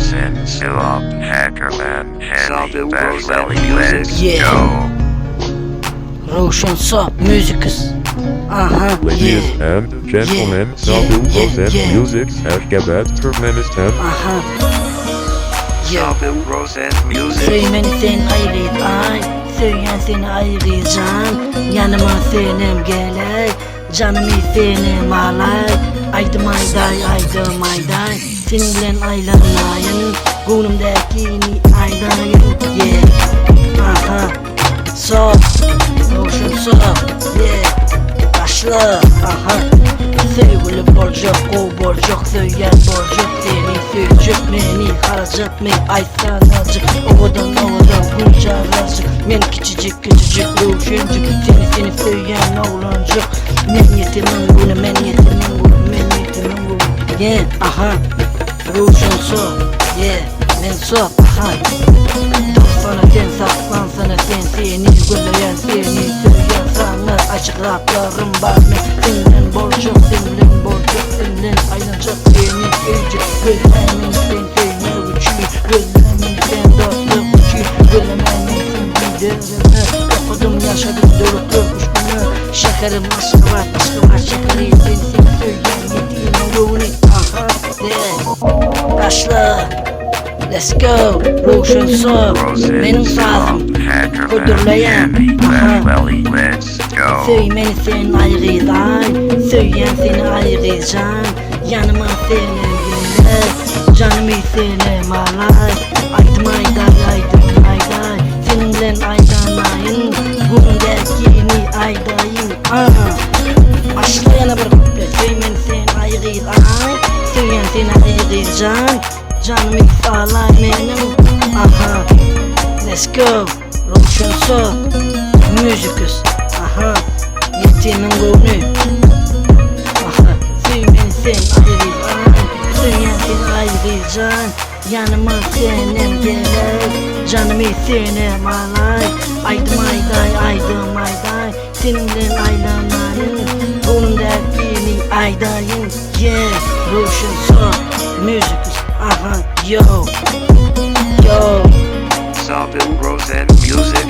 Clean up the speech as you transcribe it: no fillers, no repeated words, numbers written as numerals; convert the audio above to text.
Rosen, Silop, Hackerman, Henry, Bashley, let's Yeah. go. Roshan Sop Musicus. Ladies Yeah. and gentlemen, Sabu Rosen Music Ashgabat Turkmenistan. Yeah. Sabu Rosen Music. Söylemeni sen ayrı ay, söyleyen seni ayıracağım. Yanıma senim geley, canımı senim alay. Aydım ayday, aydım ayday. Seninle aylanayın, gunumdakini aydayın. Yeah. Sop, Roshan Sop. Yeah. Başla. Sevgili borcuk, o borcuk, söyleyen borcuk. Seni söyleyecek, beni harcatma. Ay sanacık, ovadan bunca razık. Men küçücük, Roshancık. Seni söyleyen oğlancık. Men yetimin bunu, men yetimin bunu. Yeah, Roshan Sop. Yeah, men Sop. Sana sen saklan, sana sen seni güleyen, seni söyleyen sana açık raplarım var mı? Senin borcuk, senin ayrıncak seni ölecek. Gölememin sen seni uçuyor, gölememin sen dostluk uçuyor, gölememin sen giderine. Kapadım yaşadım dörtlük kuşkunu, şekerim aşkı var şekeri, seni söyleyen yediğin ruhunu. Başla. Let's go, Roshan Sop. Benim sazım Kudurlayan. Let's go. Söylemeni sen ayrıday, söyleyen seni ayıracağım. Yanıma senin gelir, canımı senin alay. Aydım ayday. Seninle aydanayın, bundakini aydayın. Başlayana bir kuple. Söylemeni sen ayrıday, söyleyen seni ayıracağım. Canımı sağlay benim. Let's go, Roshan Sop Musicus. Yetimin gönlü. Söylemeni sen ayrıday, söyleyen seni ayıracaksın. Yanıma senin gelir, canımı senin alay. Aydım ayday. Seninle aylanayın, bundakini aydayın. Yeah, Roshan Sop Musicus. Yo. Sabu Rosen Music.